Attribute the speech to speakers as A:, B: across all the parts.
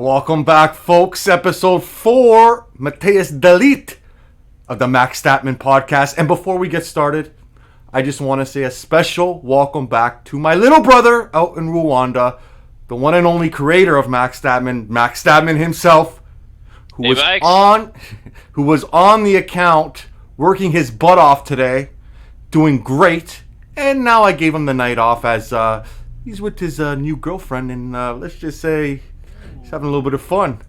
A: Welcome back, folks. Episode 4, Mateus Dalit of the Max Statman podcast. And before we get started, I just want to say a special welcome back to my little brother out in Rwanda, the one and only creator of Max Statman himself, who was on the account working his butt off today, doing great. And now I gave him the night off as he's with his new girlfriend, and let's just say he's having a little bit of fun.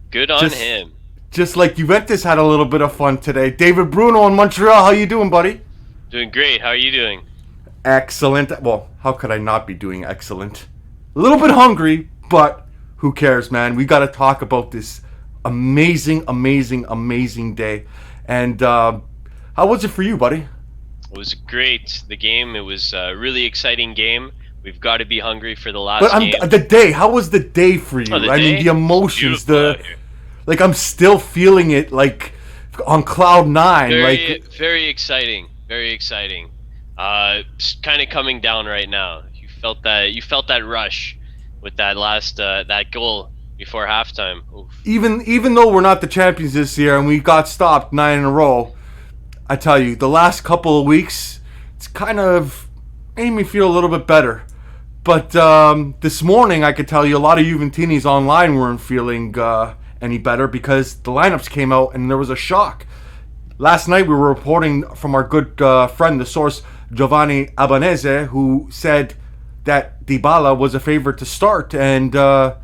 B: Good on him.
A: Just like Juventus had a little bit of fun today. David Bruno in Montreal, how you doing, buddy?
B: Doing great. How are you doing?
A: Excellent. Well, how could I not be doing excellent? A little bit hungry, but who cares, man? We got to talk about this amazing day. And how was it for you, buddy?
B: It was great. The game, it was a really exciting game. We've got to be hungry for the last game.
A: The day, how was the day for you?
B: I
A: mean, the emotions, like I'm still feeling it, like on cloud nine.
B: Very exciting. Very exciting. Kind of coming down right now. You felt that rush with that last that goal before halftime. Oof.
A: Even though we're not the champions this year and we got stopped 9 in a row, I tell you, the last couple of weeks, it's kind of made me feel a little bit better. But this morning, I could tell you a lot of Juventinis online weren't feeling any better because the lineups came out and there was a shock. Last night, we were reporting from our good friend, the source, Giovanni Albanese, who said that Dybala was a favorite to start. And, that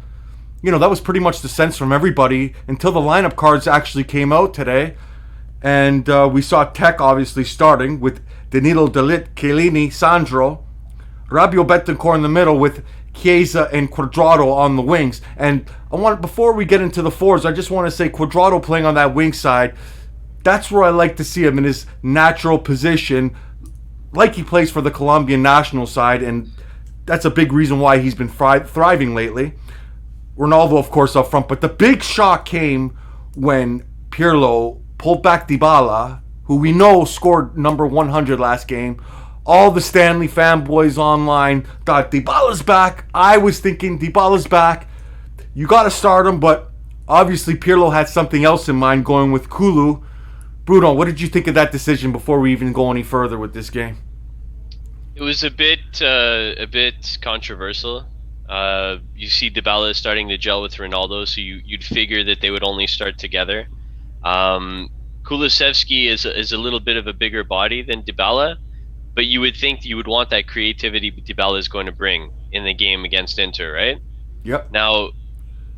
A: was pretty much the sense from everybody until the lineup cards actually came out today. And we saw Tech obviously starting with Danilo Dalit, Chiellini, Sandro, Rabiot, Betancourt in the middle with Chiesa and Cuadrado on the wings. And before we get into the forwards, I just want to say Cuadrado playing on that wing side, that's where I like to see him in his natural position, like he plays for the Colombian national side, and that's a big reason why he's been thriving lately. Ronaldo, of course, up front, but the big shock came when Pirlo pulled back Dybala, who we know scored number 100 last game. All the Stanley fanboys online thought Dybala's back. I was thinking Dybala's back. You got to start him, but obviously Pirlo had something else in mind going with Kulu. Bruno, what did you think of that decision before we even go any further with this game?
B: It was a bit controversial. You see Dybala starting to gel with Ronaldo, so you'd figure that they would only start together. Kulusevski is a little bit of a bigger body than Dybala, but you would think you would want that creativity Dybala is going to bring in the game against Inter, right?
A: Yep.
B: Now,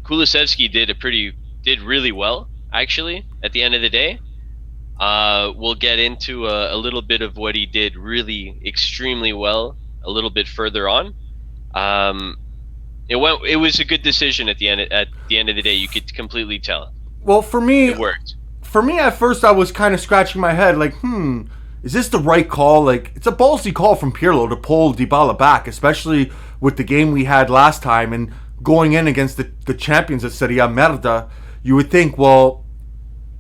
B: Kulusevski did really well, actually, at the end of the day. We'll get into a little bit of what he did really extremely well a little bit further on. It was a good decision at the end of the day. You could completely tell.
A: Well, for me,
B: it worked.
A: For me, at first, I was kind of scratching my head, like, is this the right call? Like, it's a ballsy call from Pirlo to pull Dybala back, especially with the game we had last time and going in against the champions of Serie A Merda. You would think, well,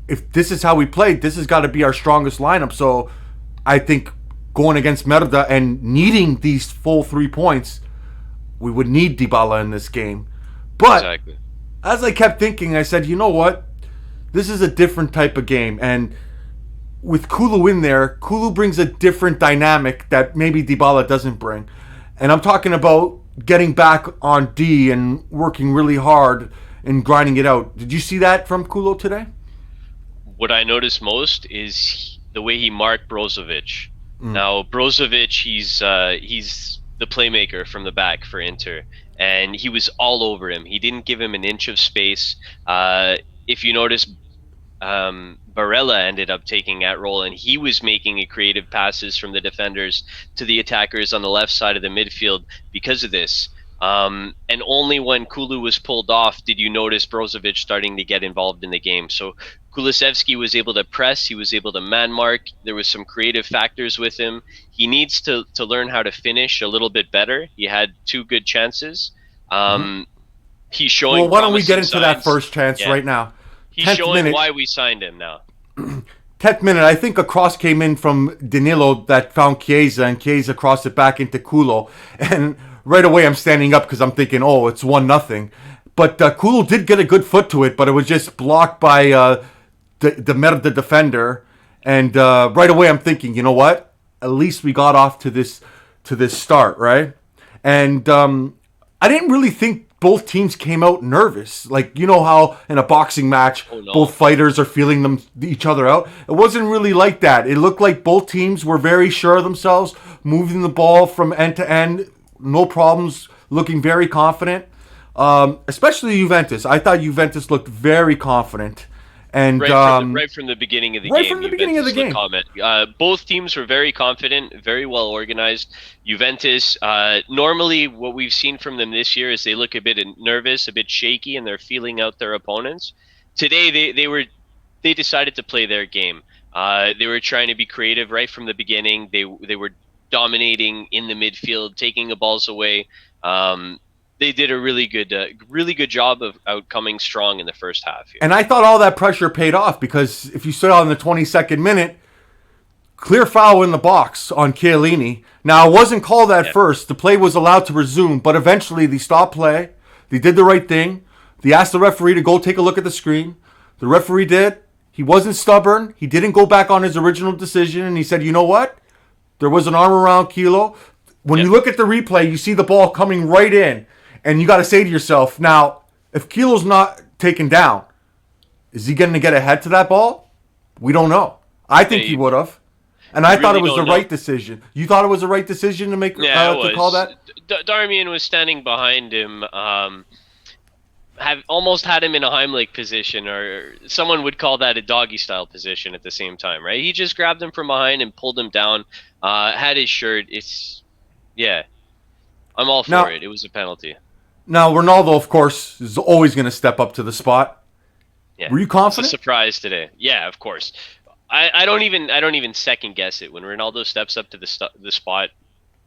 A: if this is how we played, this has got to be our strongest lineup. So I think going against Merda and needing these full 3 points, we would need Dybala in this game. But
B: exactly.
A: As I kept thinking, I said, you know what? This is a different type of game. And with Kulu in there, Kulu brings a different dynamic that maybe Dybala doesn't bring. And I'm talking about getting back on D and working really hard and grinding it out. Did you see that from Kulu today?
B: What I noticed most is the way he marked Brozovic. Now, Brozovic, he's the playmaker from the back for Inter, and he was all over him. He didn't give him an inch of space. If you notice, Barella ended up taking that role, and he was making creative passes from the defenders to the attackers on the left side of the midfield because of this. And only when Kulu was pulled off did you notice Brozovic starting to get involved in the game. So Kulusevski was able to press, he was able to man mark, there was some creative factors with him. He needs to learn how to finish a little bit better. He had 2 good chances. He's showing.
A: Well, why don't we get into that first chance right now?
B: He's showing why we signed him now.
A: 10th minute, I think a cross came in from Danilo that found Chiesa, and Chiesa crossed it back into Kulo. And right away I'm standing up because I'm thinking, oh, it's 1-0. But Kulo did get a good foot to it, but it was just blocked by the defender. And right away, I'm thinking, you know what? At least we got off to this start, right? And I didn't really think both teams came out nervous. Like, you know how in a boxing match, both fighters are feeling each other out. It wasn't really like that. It looked like both teams were very sure of themselves, moving the ball from end to end, no problems, looking very confident. Especially Juventus. I thought Juventus looked very confident. And
B: right from the beginning of the game.
A: Right from the beginning of the game.
B: Both teams were very confident, very well organized. Juventus, normally what we've seen from them this year is they look a bit nervous, a bit shaky, and they're feeling out their opponents. Today they decided to play their game. They were trying to be creative right from the beginning. They were dominating in the midfield, taking the balls away. They did a really good job of coming strong in the first half here.
A: And I thought all that pressure paid off because if you saw in the 22nd minute, clear foul in the box on Chiellini. Now, it wasn't called at first. The play was allowed to resume, but eventually they stopped play. They did the right thing. They asked the referee to go take a look at the screen. The referee did. He wasn't stubborn. He didn't go back on his original decision, and he said, you know what? There was an arm around Kilo. When you look at the replay, you see the ball coming right in. And you got to say to yourself, now, if Kilo's not taken down, is he going to get ahead to that ball? We don't know. I think he would have. And I thought it was the right decision. You thought it was the right decision to make to call that?
B: Darmian was standing behind him, almost had him in a Heimlich position, or someone would call that a doggy style position at the same time, right? He just grabbed him from behind and pulled him down, had his shirt. I'm all for it. It was a penalty.
A: Now, Ronaldo, of course, is always going to step up to the spot.
B: Yeah.
A: Were you confident?
B: It's a surprise today. Yeah, of course. I don't even second guess it. When Ronaldo steps up to the spot,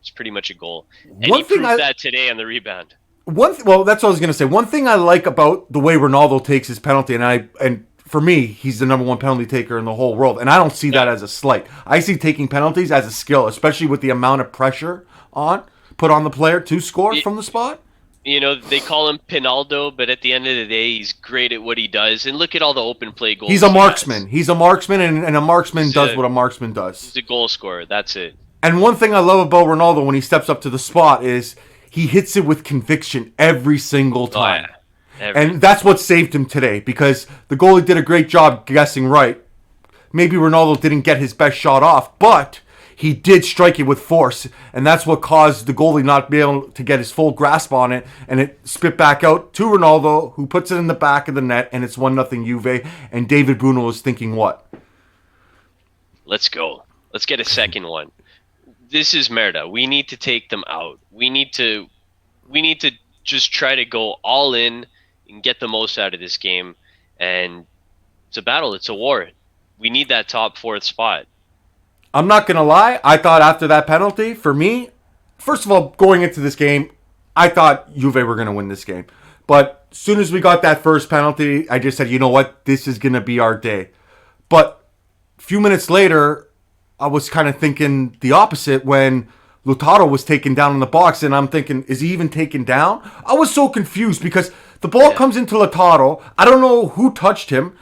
B: it's pretty much a goal. And he proved that today on the rebound.
A: Well, that's what I was going to say. One thing I like about the way Ronaldo takes his penalty, and for me, he's the number one penalty taker in the whole world, and I don't see that as a slight. I see taking penalties as a skill, especially with the amount of pressure put on the player to score from the spot.
B: You know, they call him Pinaldo, but at the end of the day, he's great at what he does. And look at all the open play goals.
A: He's a marksman. He's a marksman, and a marksman does what a marksman does. He's
B: a goal scorer. That's it.
A: And one thing I love about Ronaldo when he steps up to the spot is he hits it with conviction every single time. Oh, yeah. And that's what saved him today, because the goalie did a great job guessing right. Maybe Ronaldo didn't get his best shot off, but he did strike it with force, and that's what caused the goalie not to be able to get his full grasp on it, and it spit back out to Ronaldo, who puts it in the back of the net, and it's 1-0 Juve, and David Bruno is thinking what?
B: Let's go. Let's get a second one. This is Merda. We need to take them out. We need to just try to go all in and get the most out of this game, and it's a battle. It's a war. We need that top fourth spot.
A: I'm not going to lie. I thought after that penalty, for me, first of all, going into this game, I thought Juve were going to win this game. But as soon as we got that first penalty, I just said, you know what? This is going to be our day. But a few minutes later, I was kind of thinking the opposite when Lautaro was taken down in the box. And I'm thinking, is he even taken down? I was so confused because the ball comes into Lautaro. I don't know who touched him.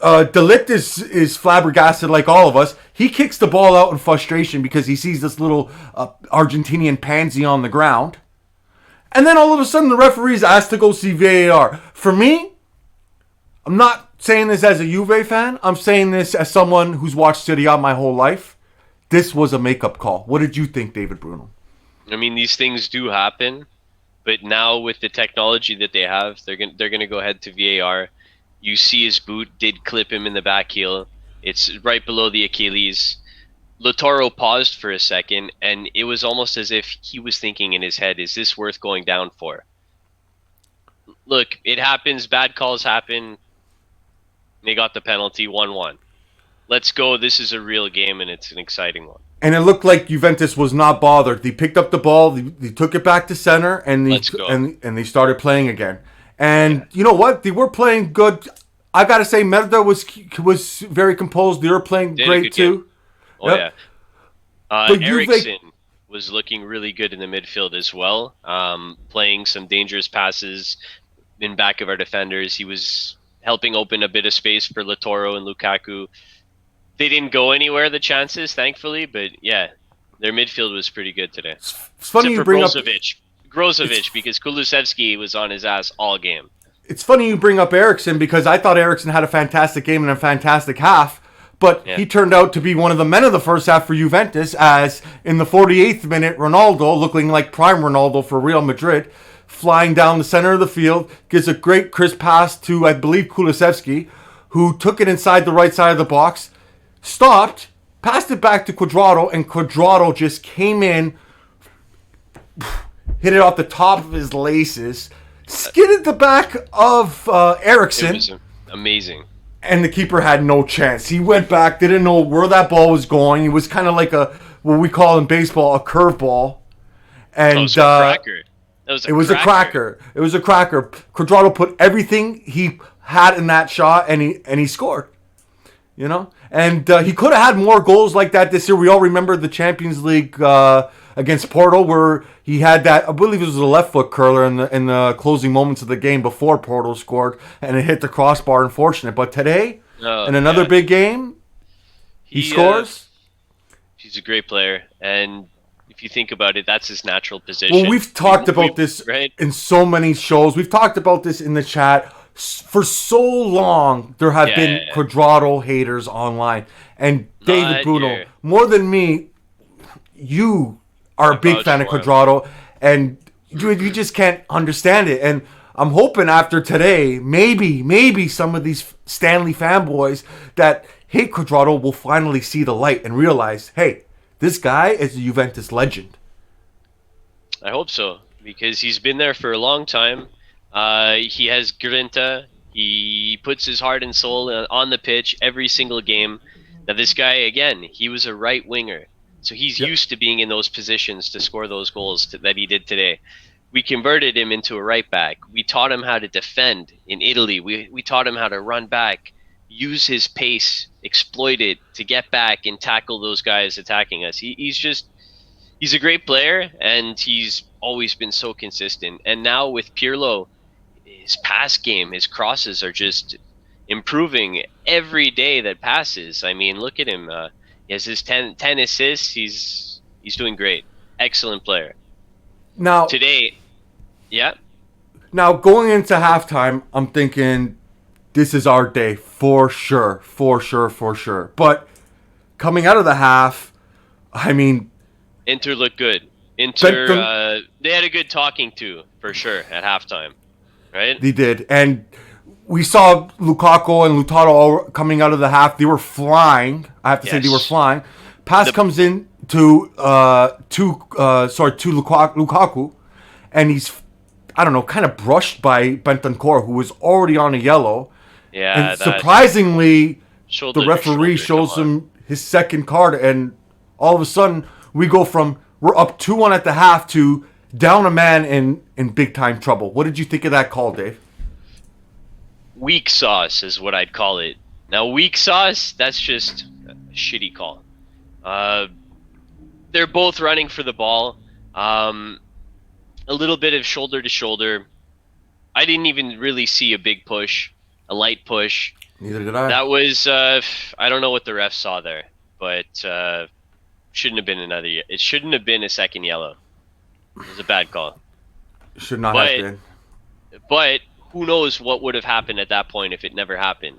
A: De Ligt is flabbergasted like all of us. He kicks the ball out in frustration because he sees this little Argentinian pansy on the ground. And then all of a sudden the referee's asked to go see VAR. For me, I'm not saying this as a Juve fan. I'm saying this as someone who's watched Serie A my whole life. This was a makeup call. What did you think, David Bruno?
B: I mean, these things do happen. But now with the technology that they have, they're gonna go ahead to VAR. You see his boot did clip him in the back heel. It's right below the Achilles. Lautaro paused for a second, and it was almost as if he was thinking in his head, is this worth going down for? Look, it happens. Bad calls happen. They got the penalty, 1-1. Let's go. This is a real game, and it's an exciting one.
A: And it looked like Juventus was not bothered. They picked up the ball, they took it back to center, and they started playing again. And you know what? They were playing good. I got to say, Merda was very composed. They were playing great too.
B: Oh, yep. Yeah. Eriksson was looking really good in the midfield as well, playing some dangerous passes, in back of our defenders. He was helping open a bit of space for Lautaro and Lukaku. They didn't go anywhere, the chances, thankfully, but yeah, their midfield was pretty good today.
A: It's funny
B: Except
A: you
B: for
A: bring up.
B: Brozovic, because Kulusevski was on his ass all game.
A: It's funny you bring up Eriksen because I thought Eriksen had a fantastic game and a fantastic half, but he turned out to be one of the men of the first half for Juventus, as in the 48th minute, Ronaldo, looking like prime Ronaldo for Real Madrid, flying down the center of the field, gives a great crisp pass to, I believe, Kulusevski, who took it inside the right side of the box, stopped, passed it back to Cuadrado, and Cuadrado just came in, hit it off the top of his laces, skidded the back of Eriksen.
B: It was amazing.
A: And the keeper had no chance. He went back, didn't know where that ball was going. It was kind of like what we call in baseball a curveball. And
B: it was a cracker.
A: It was a cracker. It was a cracker. Cuadrado put everything he had in that shot, and he scored. You know, and he could have had more goals like that this year. We all remember the Champions League against Porto, where he had that. I believe it was a left foot curler in the closing moments of the game before Porto scored, and it hit the crossbar. Unfortunate, but today in another big game, he scores.
B: He's a great player, and if you think about it, that's his natural position.
A: Well, we've talked about this in so many shows. We've talked about this in the chat. For so long, there have been Cuadrado haters online. And David Bruno, more than me, you are a big fan of Cuadrado, and you just can't understand it. And I'm hoping after today, maybe some of these Stanley fanboys that hate Cuadrado will finally see the light and realize, hey, this guy is a Juventus legend.
B: I hope so, because he's been there for a long time. He has grinta. He puts his heart and soul on the pitch every single game. Now this guy, again, he was a right winger. So he's used to being in those positions to score those goals that he did today. We converted him into a right back. We taught him how to defend in Italy. We taught him how to run back, use his pace, exploit it to get back and tackle those guys attacking us. He's a great player, and he's always been so consistent. And now with Pirlo, his pass game, his crosses are just improving every day that passes. I mean, look at him. He has his 10 assists. He's doing great. Excellent player.
A: Now
B: today,
A: Now going into halftime, I'm thinking this is our day for sure. But coming out of the half, I mean,
B: Inter looked good. Inter, they had a good talking to for sure at halftime. Right?
A: They did. And we saw Lukaku and Lautaro coming out of the half. They were flying. I have to say they were flying. Pass comes in to Lukaku, and he's, I don't know, kind of brushed by Bentancur, who was already on a yellow.
B: Yeah.
A: And surprisingly, the referee shows him his second card, and all of a sudden we're up 2-1 at the half to down a man in big time trouble. What did you think of that call, Dave?
B: Weak sauce is what I'd call it. Now, weak sauce, that's just a shitty call. They're both running for the ball. A little bit of shoulder to shoulder. I didn't even really see a big push, a light push.
A: Neither did I.
B: That was, I don't know what the ref saw there, but shouldn't have been it shouldn't have been a second yellow. It was a bad call.
A: Should not have been.
B: But who knows what would have happened at that point if it never happened.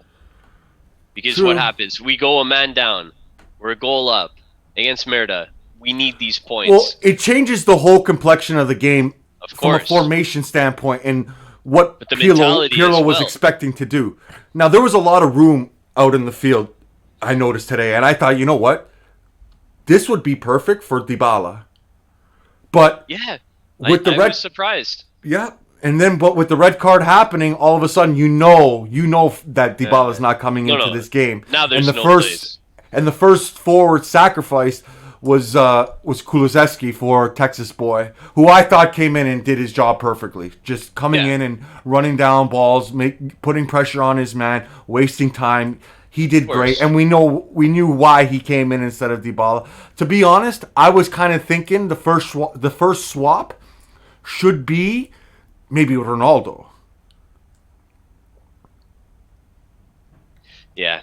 B: Because
A: True.
B: What happens? We go a man down. We're a goal up against Merida. We need these points.
A: Well, it changes the whole complexion of the game from a formation standpoint and what Pirlo was expecting to do. Now, there was a lot of room out in the field, I noticed today, and I thought, you know what? This would be perfect for Dybala. But
B: yeah,
A: I was
B: surprised.
A: Yeah, but with the red card happening, all of a sudden you know that Dybala's not coming into this game.
B: Now there's
A: And the first forward sacrifice was Kulusevski for Texas boy, who I thought came in and did his job perfectly. Just coming in and running down balls, putting pressure on his man, wasting time. He did great, and we knew why he came in instead of Dybala. To be honest, I was kind of thinking the first swap should be maybe Ronaldo,
B: Yeah.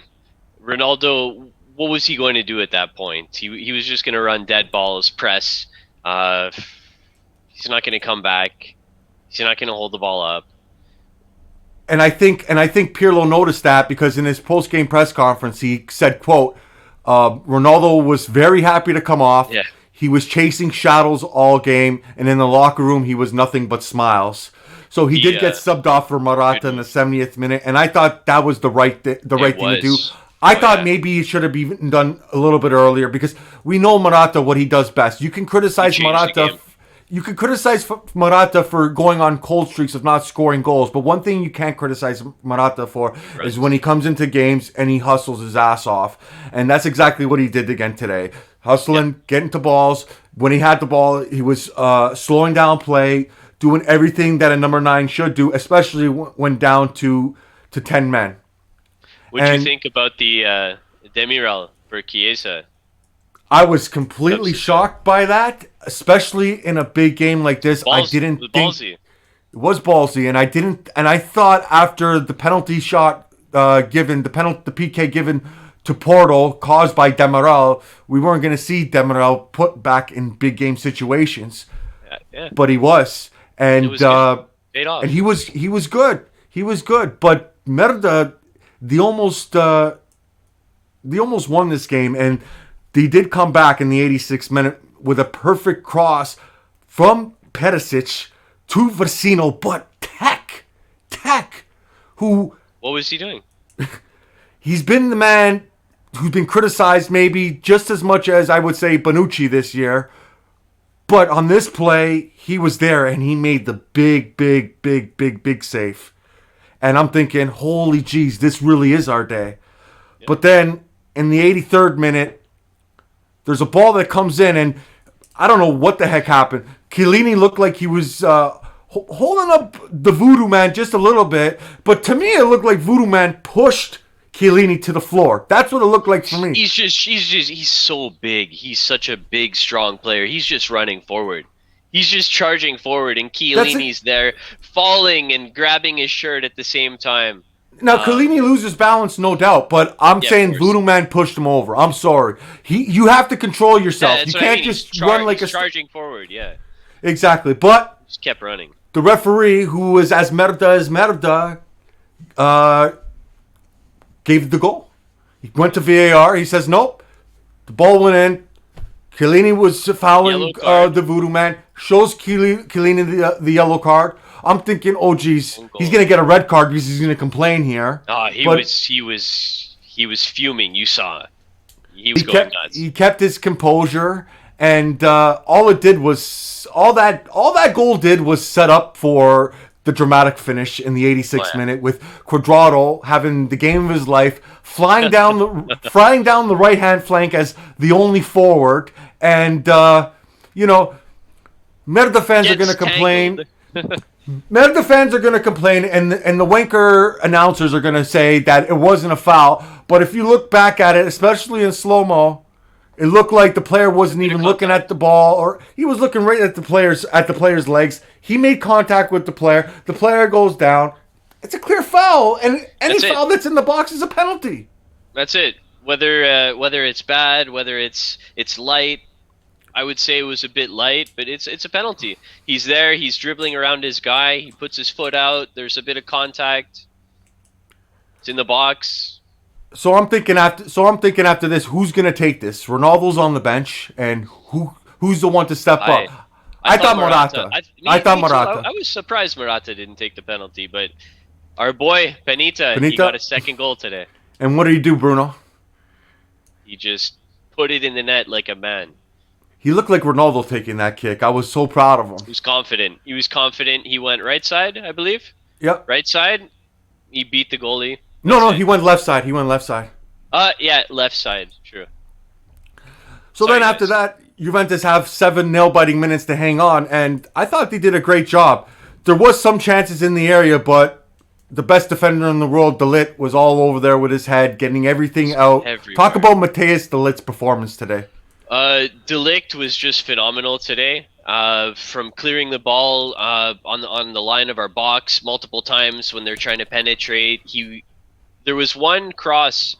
B: Ronaldo, what was he going to do at that point? He was just going to run dead balls, press. Uh, he's not going to come back. He's not going to hold the ball up.
A: And I think Pirlo noticed that because in his post game press conference he said, "quote Ronaldo was very happy to come off.
B: Yeah.
A: He was chasing shadows all game, and in the locker room he was nothing but smiles." So he did get subbed off for Morata in the 70th minute, and I thought that was the right thing to do. I thought maybe he should have even done a little bit earlier because we know Morata what he does best. You can criticize Morata. You can criticize Morata for going on cold streaks of not scoring goals, but one thing you can't criticize Morata for is when he comes into games and he hustles his ass off, and that's exactly what he did again today. Hustling, getting to balls. When he had the ball, he was slowing down play, doing everything that a number 9 should do, especially when down to 10 men.
B: What do you think about the Demiral for Chiesa?
A: I was completely shocked by that, especially in a big game like this. I didn't think
B: ballsy.
A: It was ballsy, and I thought after the penalty shot given, the PK given to Porto caused by Demiral, we weren't going to see Demiral put back in big game situations.
B: Yeah.
A: But he was, and
B: paid off.
A: And he was good. He was good, but Merda, they almost won this game, and they did come back in the 86th minute with a perfect cross from Perisic to Versino, but Tech, who...
B: What was he doing?
A: He's been the man who's been criticized maybe just as much as I would say Bonucci this year. But on this play, he was there and he made the big save. And I'm thinking, holy jeez, this really is our day. Yeah. But then in the 83rd minute, there's a ball that comes in, and I don't know what the heck happened. Chiellini looked like he was holding up the Voodoo Man just a little bit, but to me it looked like Voodoo Man pushed Chiellini to the floor. That's what it looked like for me.
B: He's so big. He's such a big, strong player. He's just running forward. He's just charging forward, and Chiellini's there, falling and grabbing his shirt at the same time.
A: Now, Chiellini loses balance, no doubt, but I'm saying Voodoo Man pushed him over. I'm sorry. You have to control yourself.
B: Yeah,
A: you can't just run like a...
B: charging forward, yeah.
A: Exactly, but...
B: Just kept running.
A: The referee, who was as merda, gave the goal. He went to VAR. He says, nope. The ball went in. Chiellini was fouling the Voodoo Man. Shows Chiellini the yellow card. I'm thinking, oh geez, he's gonna get a red card because he's gonna complain here.
B: He was fuming. You saw, he was going nuts.
A: He kept his composure, and all that goal did was set up for the dramatic finish in the 86th minute with Cuadrado having the game of his life, flying down the right hand flank as the only forward, and Merda fans are gonna complain. Merda fans are going to complain, and the wanker announcers are going to say that it wasn't a foul. But if you look back at it, especially in slow-mo, it looked like the player wasn't even looking at the ball, or he was looking right at the player's legs. He made contact with the player. The player goes down. It's a clear foul, and any foul that's in the box is a penalty.
B: That's it. Whether it's bad, whether it's light. I would say it was a bit light, but it's a penalty. He's there. He's dribbling around his guy. He puts his foot out. There's a bit of contact. It's in the box.
A: So I'm thinking after this, who's gonna take this? Ronaldo's on the bench, and who's the one to step up? I thought Morata.
B: I was surprised Morata didn't take the penalty, but our boy Benita, he got a second goal today.
A: And what did he do, Bruno?
B: He just put it in the net like a man.
A: He looked like Ronaldo taking that kick. I was so proud of him.
B: He was confident. He went right side, I believe.
A: Yep.
B: Right side. He beat the goalie.
A: No, he went left side.
B: Yeah, left side. True.
A: So then after that, Juventus have 7 nail-biting minutes to hang on, and I thought they did a great job. There was some chances in the area, but the best defender in the world, De Ligt, was all over there with his head, getting everything out.
B: Everywhere.
A: Talk about Matheus De Ligt's performance today.
B: De Ligt was just phenomenal today. From clearing the ball on the line of our box multiple times when they're trying to penetrate, he there was one cross.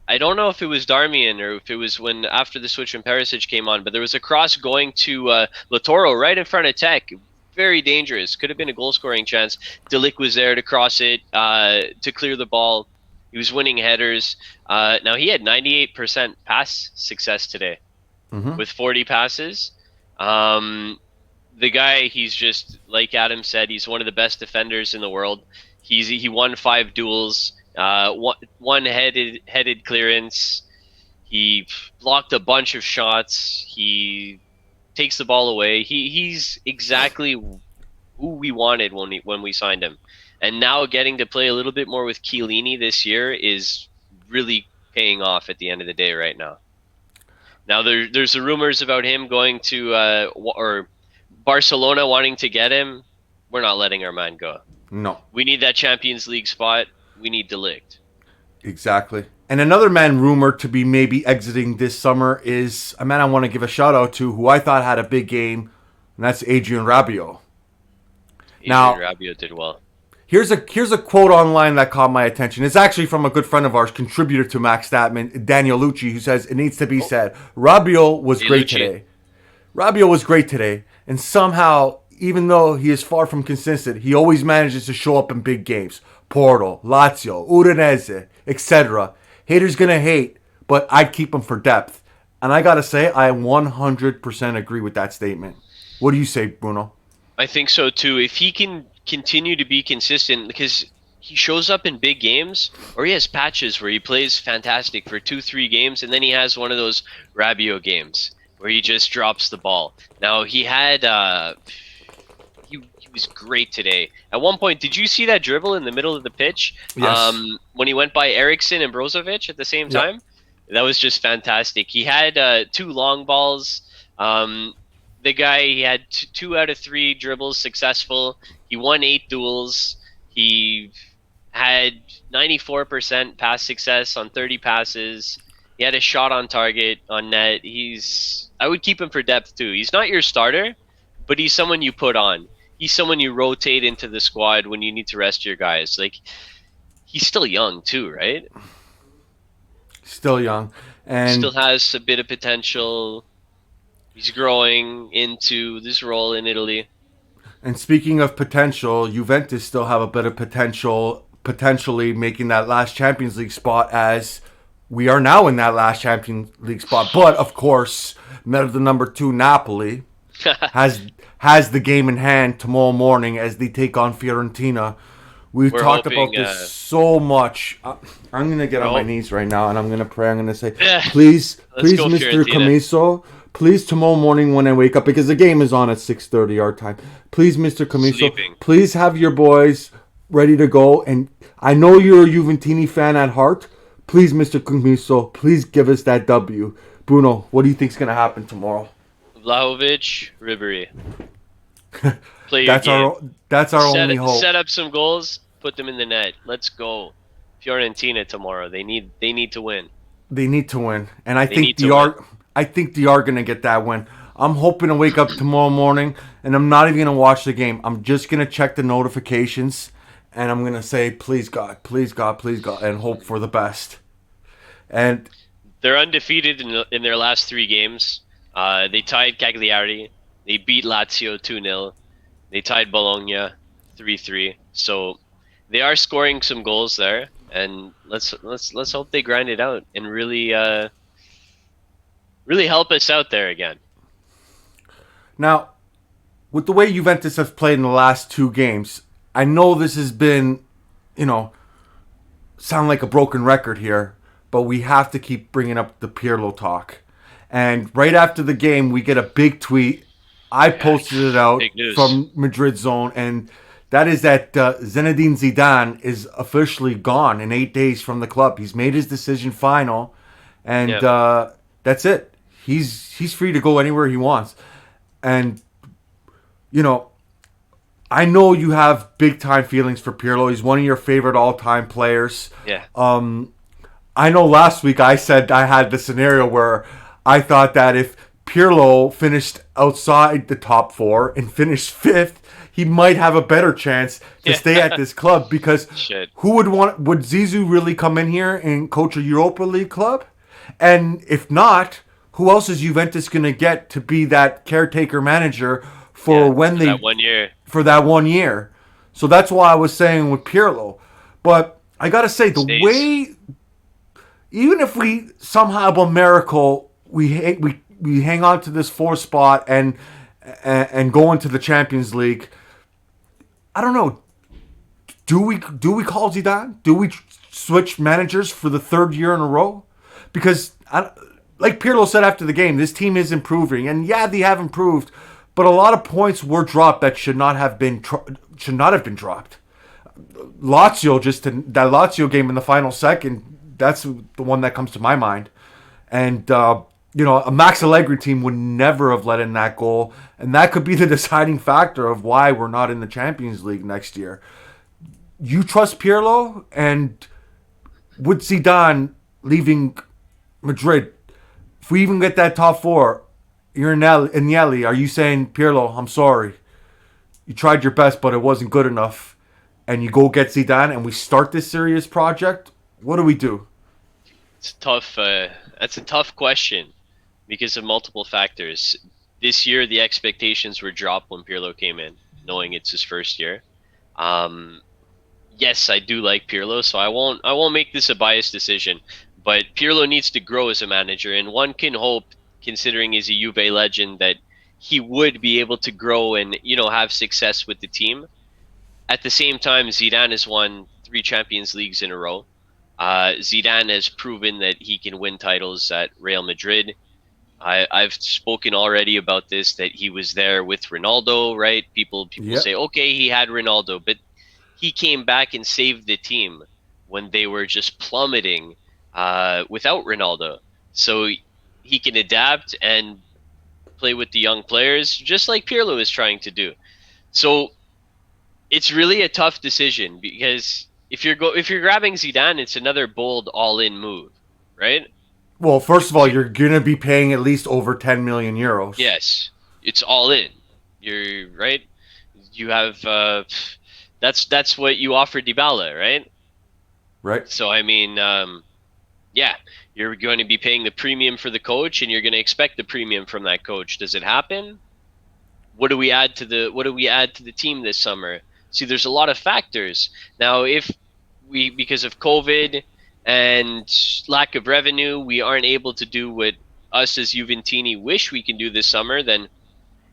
B: I don't know if it was Darmian or if it was when after the switch when Perisic came on, but there was a cross going to Latoro right in front of Tech. Very dangerous. Could have been a goal-scoring chance. Delic was there to cross it, to clear the ball. He was winning headers. Now, he had 98% pass success today with 40 passes. The guy, he's just, like Adam said, he's one of the best defenders in the world. He won 5 duels. One headed clearance. He blocked a bunch of shots. He takes the ball away. He's exactly who we wanted when we signed him. And now getting to play a little bit more with Chiellini this year is really paying off at the end of the day right now. Now there's the rumors about him going to or Barcelona wanting to get him. We're not letting our man go.
A: No.
B: We need that Champions League spot. We need De Ligt.
A: Exactly. And another man rumored to be maybe exiting this summer is a man I want to give a shout out to who I thought had a big game, and that's Adrien Rabiot.
B: Rabiot did well.
A: Here's a quote online that caught my attention. It's actually from a good friend of ours, contributor to Max Statman, Daniel Lucci, who says it needs to be said. Rabiot was great today. Rabiot was great today, and somehow, even though he is far from consistent, he always manages to show up in big games. Porto, Lazio, Udinese, etc. Haters gonna hate, but I'd keep him for depth. And I gotta say, I 100% agree with that statement. What do you say, Bruno?
B: I think so too. If he can continue to be consistent, because he shows up in big games, or he has patches where he plays fantastic for 2-3 games, and then he has one of those Rabiot games where he just drops the ball. Now he had he was great today. At one point, did you see that dribble in the middle of the pitch?
A: Yes.
B: When he went by Eriksson and Brozovic at the same time? That was just fantastic. He had 2 long balls. The guy, he had 2 out of 3 dribbles successful. He won 8 duels. He had 94% pass success on 30 passes. He had a shot on target on net. I would keep him for depth too. He's not your starter, but he's someone you put on. He's someone you rotate into the squad when you need to rest your guys. Like, he's still young too, right?
A: Still young. And
B: still has a bit of potential. He's growing into this role in Italy.
A: And speaking of potential, Juventus still have a bit of potential, potentially making that last Champions League spot, as we are now in that last Champions League spot. But, of course, the number 2 Napoli has the game in hand tomorrow morning as they take on Fiorentina. We're talked about this so much. I'm going to get on my knees right now, and I'm going to pray. I'm going to say, please, Mr. Camiso, please tomorrow morning when I wake up, because the game is on at 6:30 our time. Please, Mr. Camiso, please have your boys ready to go. And I know you're a Juventini fan at heart. Please, Mr. Camiso, please give us that W. Bruno, what do you think is going to happen tomorrow?
B: Vlahovic, Ribery. Play your game.
A: That's our only hope.
B: Set up some goals, put them in the net. Let's go. Fiorentina tomorrow. They need to win.
A: They need to win. And I think they are going to get that win. I'm hoping to wake up tomorrow morning and I'm not even going to watch the game. I'm just going to check the notifications and I'm going to say, please God, please God, please God, and hope for the best. And
B: they're undefeated in their last 3 games. They tied Cagliari. They beat Lazio 2-0. They tied Bologna 3-3. So they are scoring some goals there, and let's hope they grind it out and really help us out there again.
A: Now, with the way Juventus have played in the last 2 games, I know this has been, sound like a broken record here, but we have to keep bringing up the Pirlo talk. And right after the game, we get a big tweet. I posted it out from Madrid Zone, and that is that Zinedine Zidane is officially gone in 8 days from the club. He's made his decision final, and that's it. He's free to go anywhere he wants. And, I know you have big-time feelings for Pirlo. He's one of your favorite all-time players.
B: Yeah.
A: I know last week I said I had the scenario where I thought that if Pirlo finished outside the top 4 and finished 5th, he might have a better chance to stay at this club because
B: Shit.
A: would Zizou really come in here and coach a Europa League club? And if not, who else is Juventus going to get to be that caretaker manager for
B: that 1 year?
A: For that 1 year. So that's why I was saying with Pirlo. But I got to say, the way, even if we somehow, by miracle, we hang on to this 4th spot and go into the Champions League, I don't know. Do we call Zidane? Do we switch managers for the 3rd year in a row? Because, like Pirlo said after the game, this team is improving. And yeah, they have improved. But a lot of points were dropped that should not have been dropped. Lazio, that Lazio game in the final second, that's the one that comes to my mind. And, a Max Allegri team would never have let in that goal. And that could be the deciding factor of why we're not in the Champions League next year. You trust Pirlo? And with Zidane leaving Madrid, if we even get that top 4, you're Agnelli, are you saying, Pirlo, I'm sorry, you tried your best, but it wasn't good enough, and you go get Zidane and we start this serious project? What do we do?
B: It's tough. That's a tough question because of multiple factors. This year, the expectations were dropped when Pirlo came in, knowing it's his first year. Yes, I do like Pirlo, so I won't make this a biased decision. But Pirlo needs to grow as a manager, and one can hope, considering he's a Juve legend, that he would be able to grow and have success with the team. At the same time, Zidane has won 3 Champions Leagues in a row. Zidane has proven that he can win titles at Real Madrid. I've spoken already about this, that he was there with Ronaldo, right? People say, okay, he had Ronaldo, but he came back and saved the team when they were just plummeting without Ronaldo. So he can adapt and play with the young players, just like Pirlo is trying to do. So it's really a tough decision because if you're grabbing Zidane, it's another bold all-in move, right?
A: Well, first of all, you're gonna be paying at least over 10 million euros.
B: Yes, it's all in. You're right. You have that's what you offer Dybala, right?
A: Right.
B: So I mean, yeah, you're going to be paying the premium for the coach, and you're going to expect the premium from that coach. Does it happen? What do we add to the team this summer? See, there's a lot of factors. Now, if because of COVID and lack of revenue, we aren't able to do what us as Juventini wish we can do this summer, then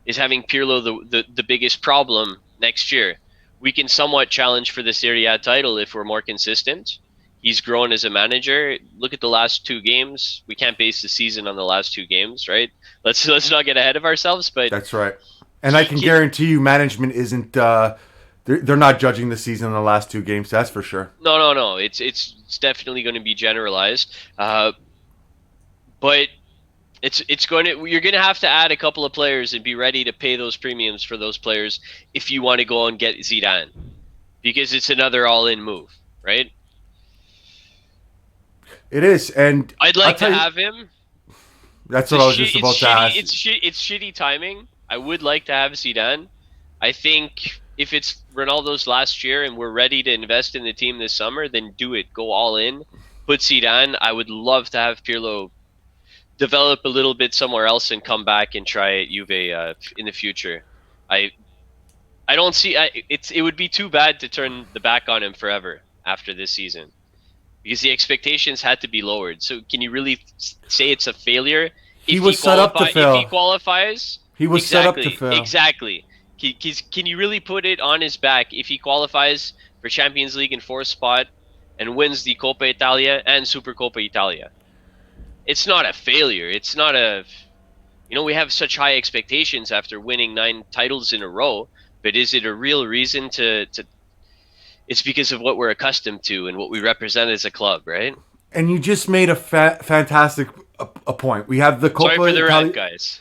B: is having Pirlo the biggest problem next year. We can somewhat challenge for the Serie A title if we're more consistent. He's grown as a manager. Look at the last 2 games. We can't base the season on the last 2 games, right? Let's not get ahead of ourselves. But
A: that's right. And I can guarantee you, management isn't. They're not judging the season in the last 2 games. That's for sure.
B: No. It's definitely going to be generalized. But you're going to have to add a couple of players and be ready to pay those premiums for those players if you want to go and get Zidane, because it's another all-in move, right?
A: It is, and
B: I'd like to have him.
A: That's what I was just about to ask.
B: It's shitty timing. I would like to have Zidane. I think if it's Ronaldo's last year and we're ready to invest in the team this summer, then do it. Go all in. Put Zidane. I would love to have Pirlo develop a little bit somewhere else and come back and try at Juve in the future. I don't see it would be too bad to turn the back on him forever after this season, because the expectations had to be lowered. So can you really say it's a failure if
A: he was set up to fail?
B: If he qualifies,
A: he was set up to fail.
B: Exactly. Can you really put it on his back if he qualifies for Champions League in 4th spot and wins the Coppa Italia and Super Coppa Italia? It's not a failure. It's not a... we have such high expectations after winning 9 titles in a row, but is it a real reason to... It's because of what we're accustomed to and what we represent as a club, right?
A: And you just made a fantastic point. We have the Coppa
B: Sorry for the
A: Italia.
B: rant, guys.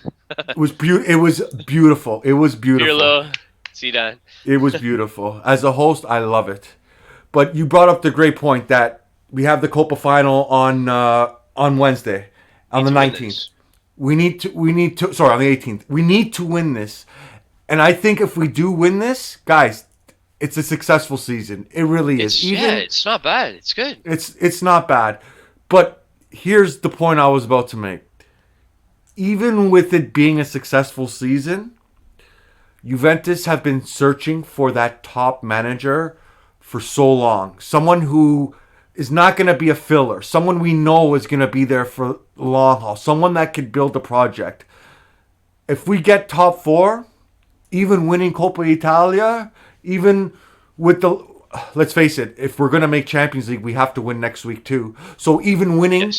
A: It was beautiful.
B: Pirlo, Zidane.
A: It was beautiful. As a host, I love it. But you brought up the great point that we have the Coppa final on Wednesday, on the 19th. We need to. Sorry, on the 18th. We need to win this. And I think if we do win this, guys, it's a successful season. It really is.
B: It's not bad. It's good.
A: It's not bad. But here's the point I was about to make. Even with it being a successful season, Juventus have been searching for that top manager for so long. Someone who is not going to be a filler. Someone we know is going to be there for the long haul. Someone that could build a project. If we get top 4, even winning Coppa Italia, even with the... Let's face it, if we're going to make Champions League, we have to win next week too. So even winning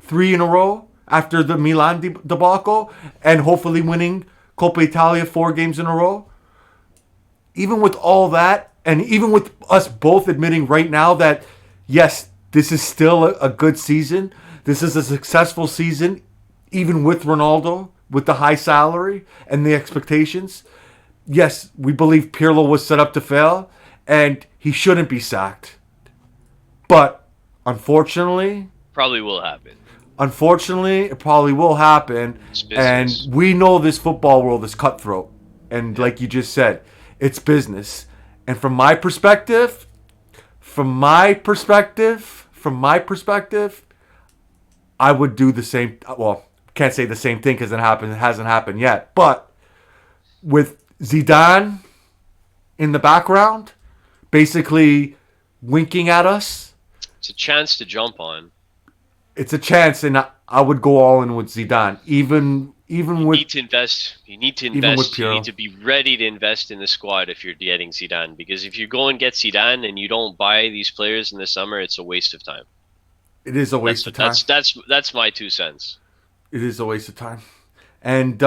A: 3 in a row after the Milan debacle and hopefully winning Coppa Italia 4 games in a row, even with all that, and even with us both admitting right now that, yes, this is still a good season, this is a successful season, even with Ronaldo, with the high salary and the expectations, yes, we believe Pirlo was set up to fail, and he shouldn't be sacked. But, unfortunately...
B: Probably will happen.
A: Unfortunately, it probably will happen. And we know this football world is cutthroat. And like you just said, it's business. And from my perspective, I would do the same. Well, can't say the same thing because it hasn't happened yet. But with Zidane in the background, basically winking at us.
B: It's a chance to jump on.
A: It's a chance, and I would go all in with Zidane. Even with...
B: You need to invest. You need to be ready to invest in the squad if you're getting Zidane. Because if you go and get Zidane and you don't buy these players in the summer, it's a waste of time.
A: It is a waste of time.
B: That's my 2 cents.
A: It is a waste of time. And,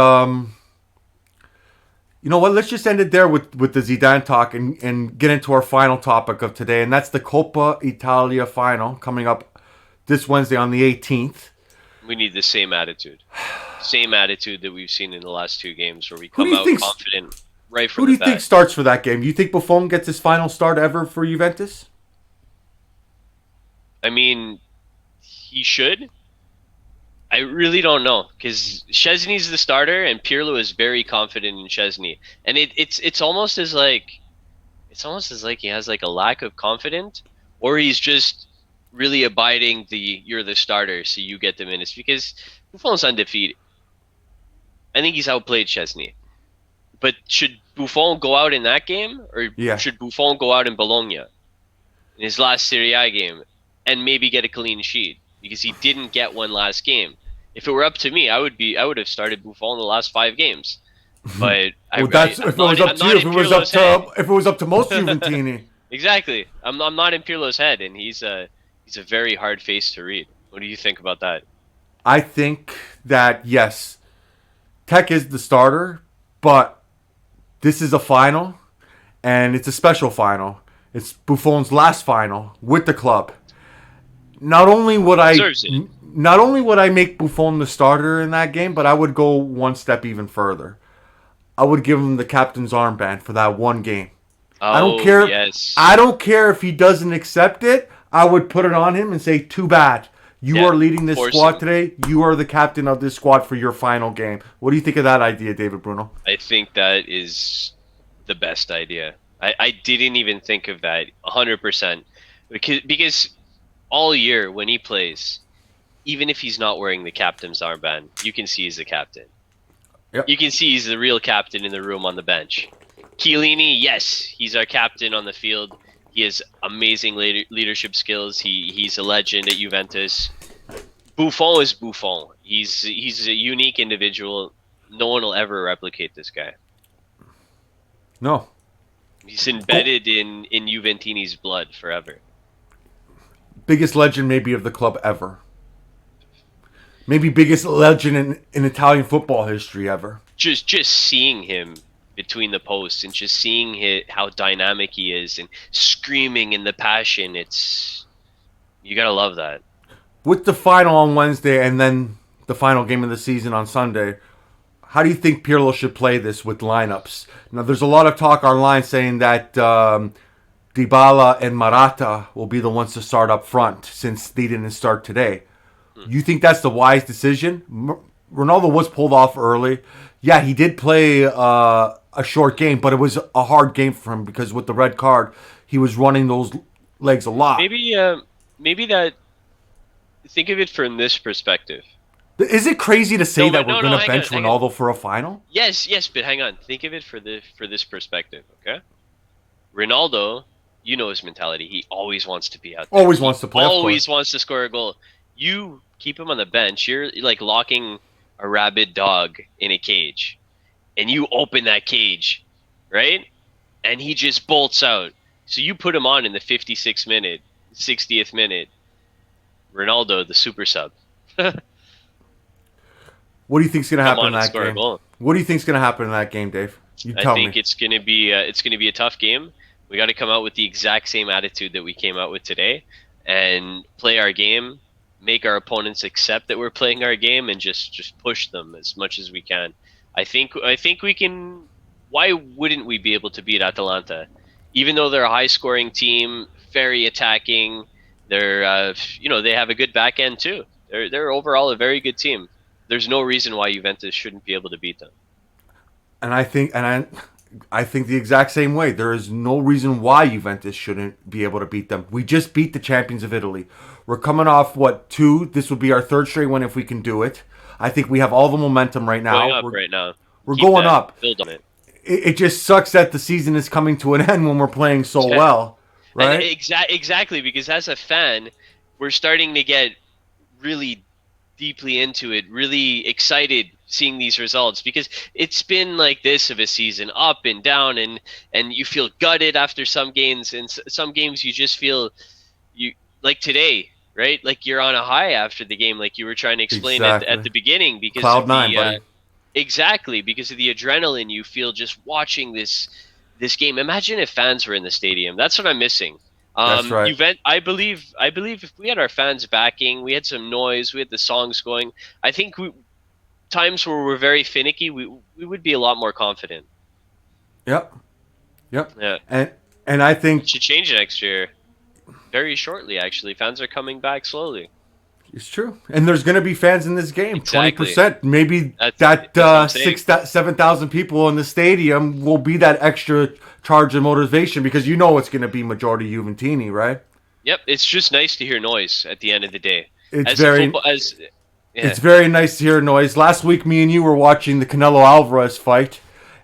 A: you know what? Let's just end it there with the Zidane talk and get into our final topic of today. And that's the Coppa Italia final coming up this Wednesday on the 18th.
B: We need the same attitude. Same attitude that we've seen in the last 2 games where we come out confident right from the
A: Who do you think starts for that game? Do you think Buffon gets his final start ever for Juventus?
B: I mean, he should. I really don't know because Szczesny's the starter and Pirlo is very confident in Szczesny. And it's almost as like he has like a lack of confidence, or he's just really abiding you're the starter, so you get the minutes, because Buffon's undefeated. I think he's outplayed Szczesny. But should Buffon go out in that game, or should Buffon go out in Bologna in his last Serie A game and maybe get a clean sheet, because he didn't get one last game? If it were up to me, I would have started Buffon the last 5 games. But
A: if it was up to most Juventini.
B: Exactly. I'm not in Pirlo's head, and he's a very hard face to read. What do you think about that?
A: I think that, yes, Tech is the starter, but this is a final, and it's a special final. It's Buffon's last final with the club. Not only would I make Buffon the starter in that game, but I would go one step even further. I would give him the captain's armband for that one game. I don't care.
B: Yes.
A: I don't care if he doesn't accept it. I would put it on him and say, too bad. You are leading this squad today. You are the captain of this squad for your final game. What do you think of that idea, David Bruno?
B: I think that is the best idea. I didn't even think of that 100%. Because all year when he plays, even if he's not wearing the captain's armband, you can see he's the captain. Yep. You can see he's the real captain in the room on the bench. Chiellini, yes, he's our captain on the field. He has amazing leadership skills. He's a legend at Juventus. Buffon is Buffon. He's a unique individual. No one will ever replicate this guy.
A: No.
B: He's embedded in Juventini's blood forever.
A: Biggest legend maybe of the club ever. Maybe biggest legend in Italian football history ever.
B: Just seeing him between the posts and just seeing how dynamic he is and screaming in the passion, you gotta love that.
A: With the final on Wednesday and then the final game of the season on Sunday, how do you think Pirlo should play this with lineups? Now, there's a lot of talk online saying that Dybala and Morata will be the ones to start up front since they didn't start today. You think that's the wise decision? Ronaldo was pulled off early. Yeah, he did play a a short game, but it was a hard game for him because with the red card, he was running those legs a lot.
B: Maybe that. Think of it from this perspective.
A: Is it crazy to say that we're going to bench Ronaldo for a final?
B: Yes, but hang on. Think of it for this perspective, okay? Ronaldo, you know his mentality. He always wants to be out there.
A: Always wants to play.
B: Always wants to score a goal. You keep him on the bench. You're like locking a rabid dog in a cage, and you open that cage, right? And he just bolts out. So you put him on in the 56th minute, 60th minute. Ronaldo, the super sub.
A: What do you think's going to happen in that game? What do you think's going to happen in that game, Dave? You tell me.
B: I think it's going to be a tough game. We got to come out with the exact same attitude that we came out with today, and play our game, make our opponents accept that we're playing our game, and just push them as much as we can. I think we can. Why wouldn't we be able to beat Atalanta, even though they're a high-scoring team, very attacking? They're they have a good back end too. They're overall a very good team. There's no reason why Juventus shouldn't be able to beat them.
A: And I think the exact same way. There is no reason why Juventus shouldn't be able to beat them. We just beat the champions of Italy. We're coming off, 2? This would be our third straight win if we can do it. I think we have all the momentum right now. We're going up.
B: Build on it.
A: It just sucks that the season is coming to an end when we're playing so well, right?
B: Exactly, because as a fan, we're starting to get really deeply into it, really excited seeing these results, because it's been like this of a season, up and down, and you feel gutted after some games, and some games you just feel you like today, right? Like you're on a high after the game, like you were trying to explain at the beginning, because
A: Cloud 9, buddy.
B: Exactly, because of the adrenaline you feel just watching this game. Imagine if fans were in the stadium. That's what I'm missing.
A: That's right.
B: I believe if we had our fans backing, we had some noise, we had the songs going, I think times where we're very finicky, we would be a lot more confident.
A: Yep.
B: Yeah.
A: And I think
B: it should change next year. Very shortly, actually. Fans are coming back slowly.
A: It's true. And there's going to be fans in this game.
B: Exactly.
A: 20%. Maybe that 7,000 people in the stadium will be that extra charge of motivation, because it's going to be majority Juventini, right?
B: Yep. It's just nice to hear noise at the end of the day.
A: It's very nice to hear noise. Last week, me and you were watching the Canelo Alvarez fight,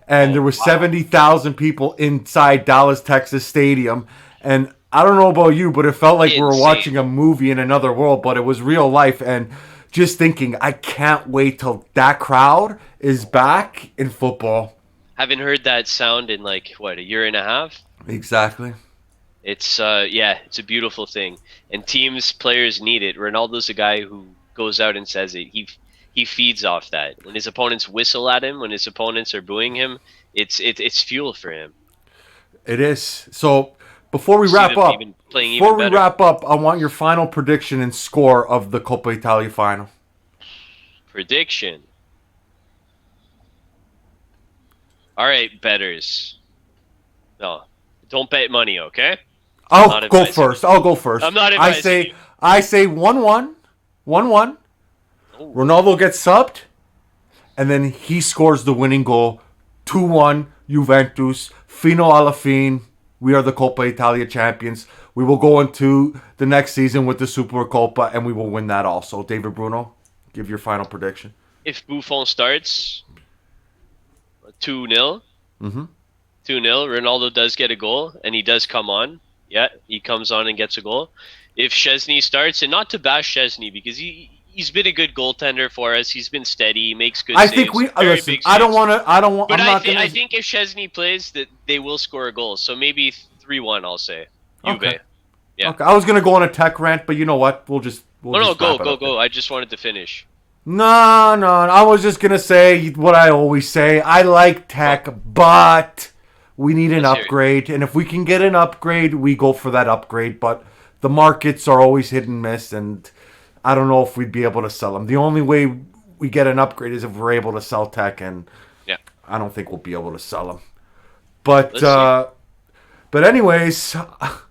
A: and there were 70,000 people inside Dallas, Texas stadium. And I don't know about you, but it felt like we were watching a movie in another world, but it was real life. And just thinking, I can't wait till that crowd is back in football.
B: Haven't heard that sound in a year and a half?
A: Exactly.
B: It's it's a beautiful thing. And players need it. Ronaldo's a guy who goes out and says it. He feeds off that. When his opponents whistle at him, when his opponents are booing him, it's fuel for him.
A: It is. So before we wrap up, I want your final prediction and score of the Coppa Italia final.
B: Prediction. All right, bettors. No, don't bet money, okay?
A: I'll go first.
B: I'm not advising you.
A: I say 1-1. 1-1.
B: Oh.
A: Ronaldo gets subbed, and then he scores the winning goal. 2-1, Juventus. Fino alla fine. We are the Coppa Italia champions. We will go into the next season with the Super Coppa, and we will win that also. David Bruno, give your final prediction.
B: If Buffon starts, 2-0.
A: Mm-hmm.
B: 2-0. Ronaldo does get a goal, and he does come on. Yeah, he comes on and gets a goal. If Szczesny starts, and not to bash Szczesny, because he's been a good goaltender for us. He's been steady. He makes good saves.
A: I think listen. I
B: think if Szczesny plays, that they will score a goal. So maybe 3-1. I'll say.
A: Okay.
B: Juve. Yeah.
A: Okay. I was gonna go on a tech rant, but you know what? We'll
B: go. I just wanted to finish.
A: No. I was just gonna say what I always say. I like tech, but we need an upgrade, and if we can get an upgrade, we go for that upgrade. But the markets are always hit and miss, and I don't know if we'd be able to sell them. The only way we get an upgrade is if we're able to sell tech, and I don't think we'll be able to sell them. But anyways,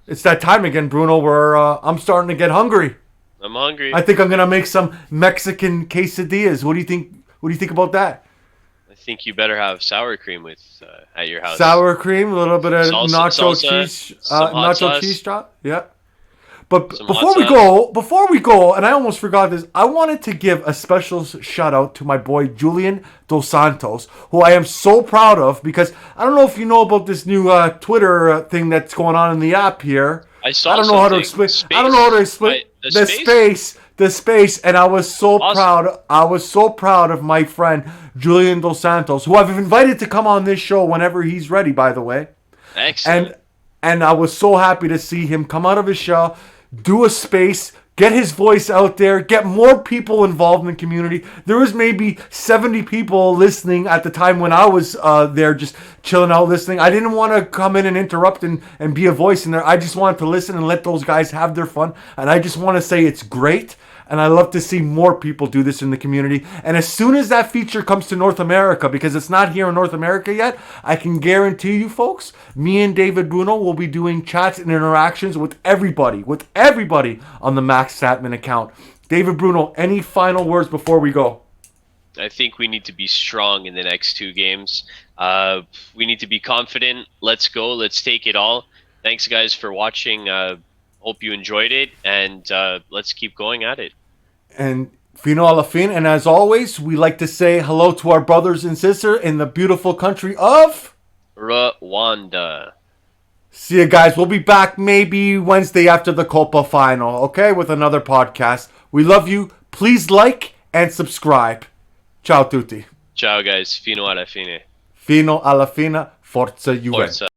A: it's that time again, Bruno, where I'm starting to get hungry.
B: I'm hungry.
A: I think I'm gonna make some Mexican quesadillas. What do you think? What do you think about that?
B: I think you better have sour cream with at your house.
A: Sour cream, a little bit of nacho
B: salsa,
A: cheese,
B: some hot
A: nacho
B: sauce.
A: cheese chop. Yeah. But
B: Some
A: before we go, and I almost forgot this, I wanted to give a special shout out to my boy Julian Dos Santos, who I am so proud of, because I don't know if you know about this new Twitter thing that's going on in the app here.
B: I saw
A: I don't know how to explain. I don't know how to explain the space, and I was so proud. I was so proud of my friend Julian Dos Santos, who I've invited to come on this show whenever he's ready. By the way,
B: excellent.
A: And I was so happy to see him come out of his shell, do a space, get his voice out there, get more people involved in the community. There was maybe 70 people listening at the time when I was there just chilling out listening. I didn't want to come in and interrupt and be a voice in there. I just wanted to listen and let those guys have their fun. And I just want to say it's great. And I love to see more people do this in the community. And as soon as that feature comes to North America, because it's not here in North America yet, I can guarantee you folks, me and David Bruno will be doing chats and interactions with everybody on the Max Statman account. David Bruno, any final words before we go?
B: I think we need to be strong in the next 2 games. We need to be confident. Let's go. Let's take it all. Thanks, guys, for watching. Hope you enjoyed it, and let's keep going at it.
A: And fino alla fine. And as always, we like to say hello to our brothers and sisters in the beautiful country of
B: Rwanda.
A: See you guys. We'll be back maybe Wednesday after the Coppa final, okay, with another podcast. We love you. Please like and subscribe. Ciao tutti.
B: Ciao, guys. Fino alla fine.
A: Fino alla fine. Forza Juventus.
B: Forza.